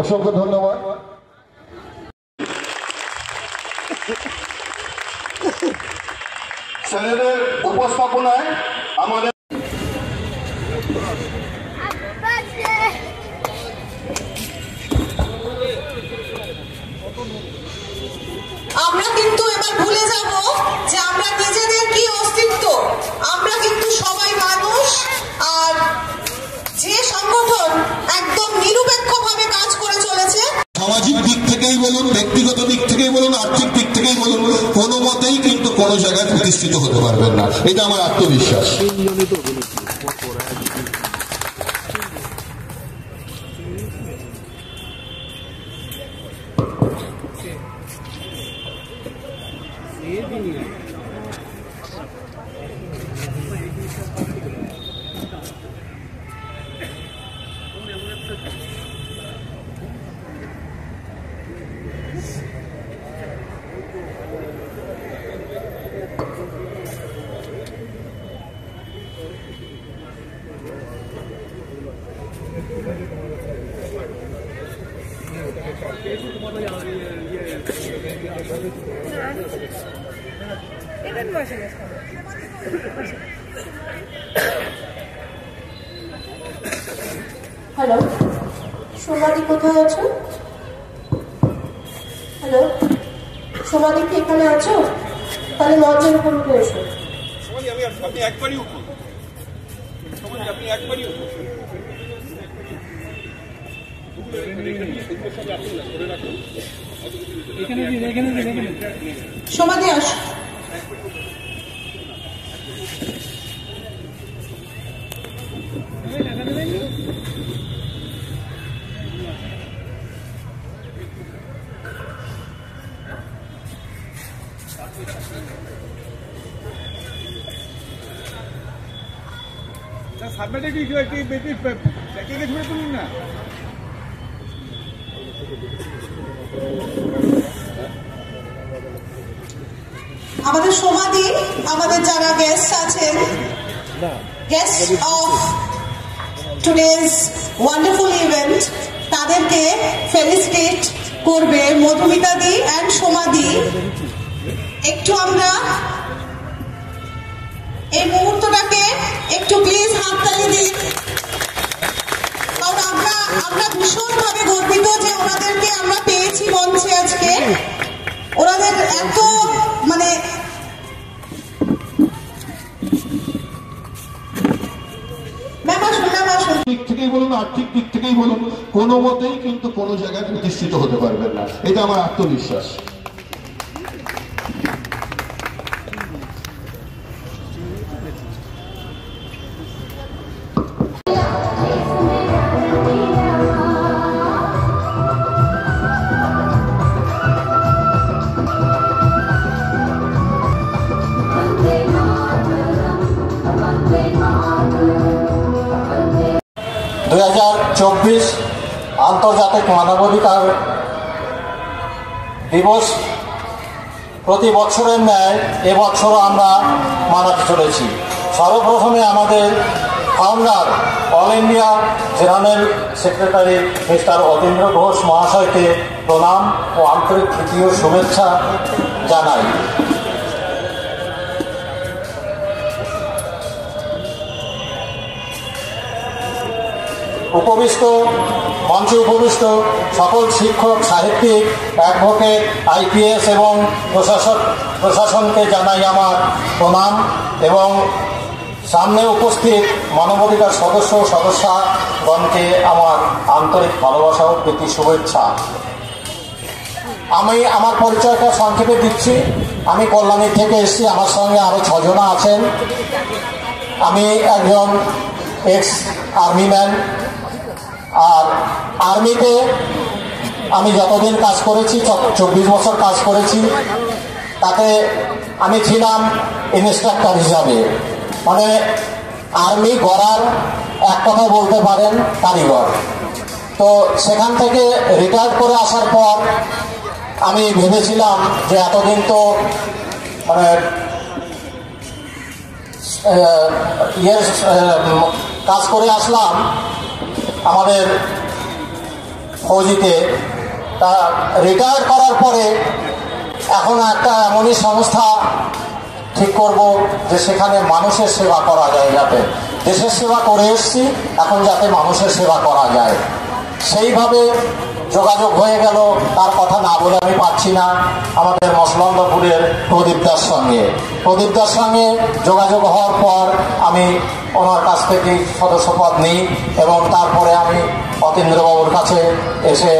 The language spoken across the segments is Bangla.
অসংখ্য ধন্যবাদ। ছেলেদের উপস্থাপনায় আমাদের আমরা কিন্তু এবার ভুলে যাব যে আমরা নিজেদের কি অস্তিত্ব। আমরা কিন্তু সবাই মানুষ, আর যে সংগঠন একদম নিরপেক্ষভাবে কাজ করে চলেছে, সামাজিক দিক থেকেই বলুন, ব্যক্তিগত দিক থেকেই বলুন, আর্থিক দিক থেকেই বলুন, কোনো মতেই কিন্তু কোনো জায়গায় প্রতিষ্ঠিত হতে পারবেন না। এটা আমার আত্মবিশ্বাস। হ্যালো, সোমাদি কোথায় আছো? হ্যালো, সোমাদি কি এখানে আছো? তাহলে মঞ্চের উপর উঠে এসো। আপনি একবারই উঠুন, আপনি একবারই উঠুন। সমাধি আসো। আমাদের সমাধি, আমাদের যারা গেস্ট আছেন, guest of today's wonderful event, তাদেরকে ফেলিসিটেট করবে মধুমিতা দি অ্যান্ড সমাধি। একটু আমরা এই মুহূর্তটাকে একটু প্লিজ হাততালি দিই, কারণ আমরা ভীষণভাবে গর্বিত যে ওনাদেরকে আমরা পেয়েছি মঞ্চে আজকে। ওনাদের এত দিক থেকেই বলুন, আর্থিক দিক থেকেই বলুন, কোনো মতেই কিন্তু কোনো জায়গায় প্রতিষ্ঠিত হতে পারবেন না। এটা আমার আত্মবিশ্বাস। 2024 আন্তর্জাতিক মানবাধিকার দিবস প্রতি বছরের ন্যায় এবছরও আমরা মানাতে চলেছি। সর্বপ্রথমে আমাদের founder all India general secretary mister Atindra Ghosh মহাশয়কে প্রণাম ও আন্তরিক তৃতীয় শুভেচ্ছা জানাই। মঞ্চে উপবিষ্ট সকল শিক্ষক, সাহিত্যিক, অ্যাডভোকেট, আইপিএস এবং প্রশাসনকে জানাই আমার প্রণাম এবং সামনে উপস্থিত মানবাধিকার সদস্য ও সদস্যগণকে আমার আন্তরিক ভালোবাসা ও প্রীতি শুভেচ্ছা। আমি আমার পরিচয়টা সংক্ষেপে দিচ্ছি। আমি কল্যাণী থেকে এসেছি, আমার সঙ্গে আরও 6 জন আছেন। আমি একজন এক্স আর্মিম্যান। আর আর্মিতে আমি যতদিন কাজ করেছি, 24 বছর কাজ করেছি, তাতে আমি ছিলাম ইনস্ট্রাক্টর হিসাবে, মানে আর্মি গড়ার এক কথা বলতে পারেন কারিগর। তো সেখান থেকে রিটায়ার করে আসার পর আমি ভেবেছিলাম যে এতদিন তো মানে কাজ করে আসলাম, আমাদের ফৌজিতে, তা রিটায়ার করার পরে এখন একটা এমনই সংস্থা ঠিক করব যে সেখানে মানুষের সেবা করা যায়, যাতে দেশের সেবা করে এসছি, এখন যাতে মানুষের সেবা করা যায়। সেইভাবে যোগাযোগ হয়ে গেল, তার কথা না বলে আমি পাচ্ছি না, আমাদের মসলন্দপুরের প্রদীপদার সঙ্গে যোগাযোগ হওয়ার পর আমি ওনার কাছ থেকে সদস্যপদ নিই এবং তারপরে আমি অতীন্দ্রবাবুর কাছে এসে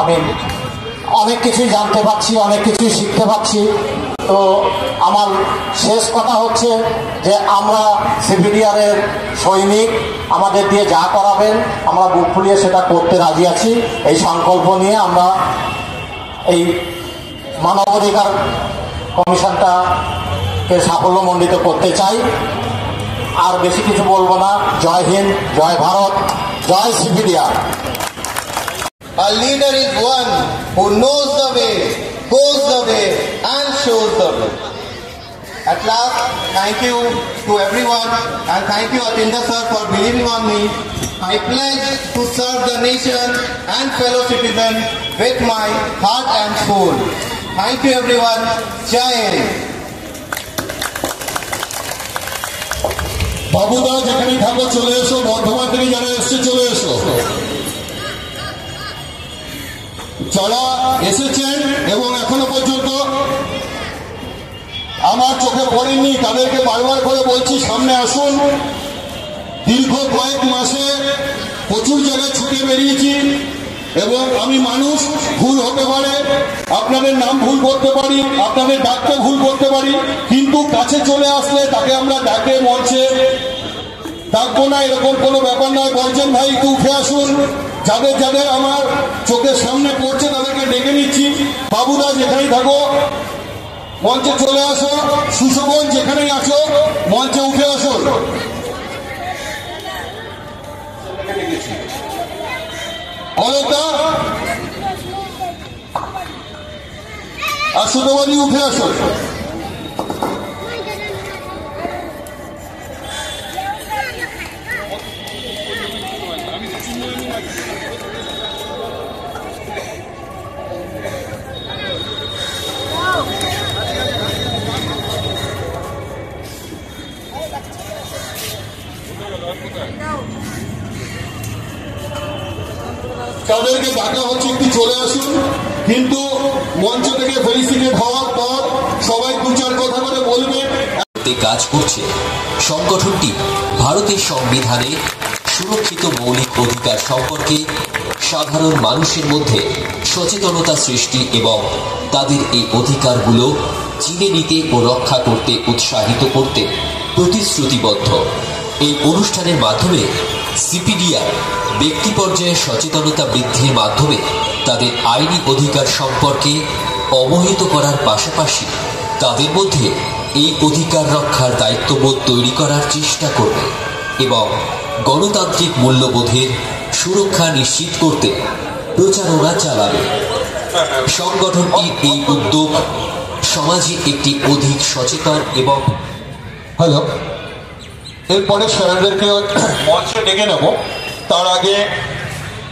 আমি অনেক কিছুই জানতে পারছি, অনেক কিছুই শিখতে পারছি। তো আমার শেষ কথা হচ্ছে যে আমরা সিপিডিআরের সৈনিক, আমাদের দিয়ে যা করাবেন আমরা বুক ফুলিয়ে সেটা করতে রাজি আছি। এই সংকল্প নিয়ে আমরা এই মানবাধিকার কমিশনটাকে সাফল্যমণ্ডিত করতে চাই। আর বেশি কিছু বলবো না। জয় হিন্দ, জয় ভারত, জয় CPDR. A leader is one who knows the way, goes the way and shows the way. At last, thank you to everyone and thank you Atindra sir for believing on me. I pledge to serve the nation and fellow citizens with my heart and soul. Thank you everyone. Jai Hind. বাবুদা যেখানে থাকো চলে এসো, বর্ধমান থেকে যারা এসছে চলে এসো। যারা এসেছেন এবং এখনো পর্যন্ত আমার চোখে পড়েননি তাদেরকে বারবার করে বলছি সামনে আসুন। দীর্ঘ কয়েক মাসে প্রচুর জায়গায় ছুটে বেরিয়েছি এবং আমি মানুষ, ভুল হতে পারে, আপনাদের নাম ভুল করতে পারি, আপনাদের ডাকতে ভুল করতে পারি, কিন্তু কাছে চলে আসলে তাকে আমরা ডাকে মঞ্চে ডাকবো না এরকম কোনো ব্যাপার নয়। বলছেন ভাই একটু উঠে আসুন। যাদের যাদের আমার চোখের সামনে পড়ছে তাদেরকে ডেকে নিচ্ছি। বাবুদা যেখানেই থাকো মঞ্চে চলে আসো। সুশোভন যেখানেই আসো মঞ্চে উঠে আসো। অলকা আর সুতবাদী উঠে আসো। তাদেরকে ডাকা হচ্ছে একটু চলে আসুন, কিন্তু মঞ্চ থেকে ফেলিসিটেট হওয়ার পর সবাই দু চার কথা করে বলবেন। কাজ করছে সংগঠনটি ভারতের সংবিধানে সুরক্ষিত মৌলিক অধিকার সম্পর্কে সাধারণ মানুষের মধ্যে সচেতনতা সৃষ্টি এবং তাদের এই অধিকারগুলো চিনে নিতে ও রক্ষা করতে উৎসাহিত করতে প্রতিশ্রুতিবদ্ধ। এই অনুষ্ঠানের মাধ্যমে সিপিডিআর ব্যক্তি পর্যায়ে সচেতনতা বৃদ্ধির মাধ্যমে তাদের আইনি অধিকার সম্পর্কে অবহিত করার পাশাপাশি তাদের মধ্যে এই অধিকার রক্ষার দায়িত্ববোধ তৈরি করার চেষ্টা করবে এবং গণতান্ত্রিক মূল্যবোধের সুরক্ষা নিশ্চিত করতে প্রচারণা চালাবে। সংগঠনটির এই উদ্যোগ সমাজে একটি অধিক সচেতন এবং এরপরে স্যারদেরকে মঞ্চে ডেকে নেব। তার আগে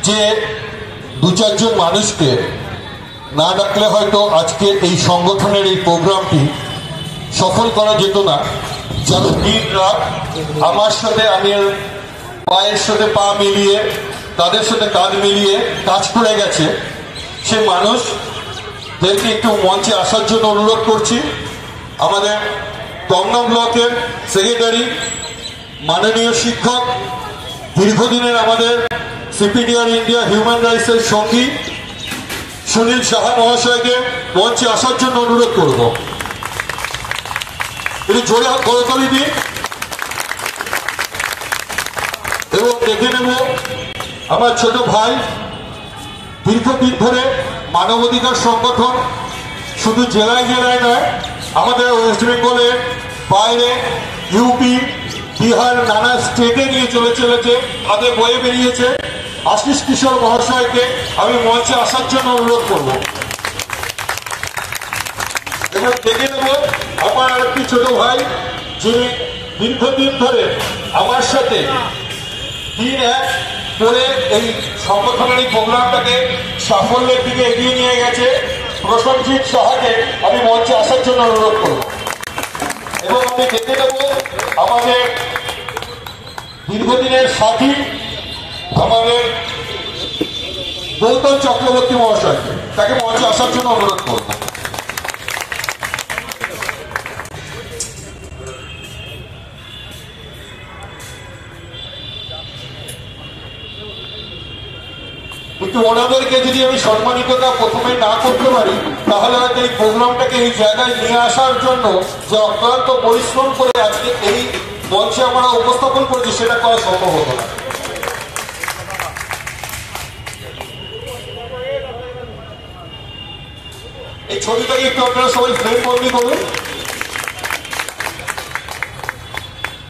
যে দু চারজন মানুষকে না ডাকলে হয়তো আজকে এই সংগঠনের এই প্রোগ্রামটি সফল করা যেত না, যারা দিন রাত আমার সাথে, আমি পায়ের সাথে পা মিলিয়ে, তাদের সাথে কাঁধ মিলিয়ে কাজ করে গেছে, সে মানুষদেরকে একটু মঞ্চে আসার জন্য অনুরোধ করছি। আমাদের দমদম ব্লকের সেক্রেটারি, মাননীয় শিক্ষক, দীর্ঘদিনের আমাদের সিপিডিআর ইন্ডিয়া হিউম্যান রাইটসের সঙ্গী সুনীল সাহা মহাশয়কে মঞ্চে আসার জন্য অনুরোধ করব। তিনি জোরে করতালি দিন এবং দেখে নেব আমার ছোট ভাই, দীর্ঘদিন ধরে মানবাধিকার সংগঠন শুধু জেলায় জেলায় নয়, আমাদের ওয়েস্ট বেঙ্গলের বাইরে ইউপি, বিহার, নানা স্টেটে নিয়ে চলেছে, আগে বয়ে বেরিয়েছে। আশিস কিশোর মহাশয়কে আমি মঞ্চে আসার জন্য অনুরোধ করব এবং দেখে নেব আমার আরেকটি ছোট ভাই, যিনি দীর্ঘদিন ধরে আমার সাথে দিন এক করে এই সংগঠনের এই প্রোগ্রামটাকে সাফল্যের দিকে এগিয়ে নিয়ে গেছে প্রসেনজিৎ সাহাকে আমি মঞ্চে আসার জন্য অনুরোধ করব এবং আমি ডেকে নেব আমাদের দীর্ঘদিনের সাথী আমাদের গৌতম চক্রবর্তী মহাশয়কে, তাকে মঞ্চে আসার জন্য অনুরোধ করব। কিন্তু ওনাদেরকে যদি আমি সম্মানিতটা প্রথমে না করতে পারি তাহলে হয়তো এই প্রোগ্রামটাকে এই জায়গায় নিয়ে আসার জন্য যে অক্লান্ত পরিশ্রম করে আজকে এই মঞ্চে আমরা উপস্থাপন করেছি সেটা করা সম্ভব হতো না। এই ছবিটাকে একটু আপনারা সবাই ফ্রেম বন্দি করুন।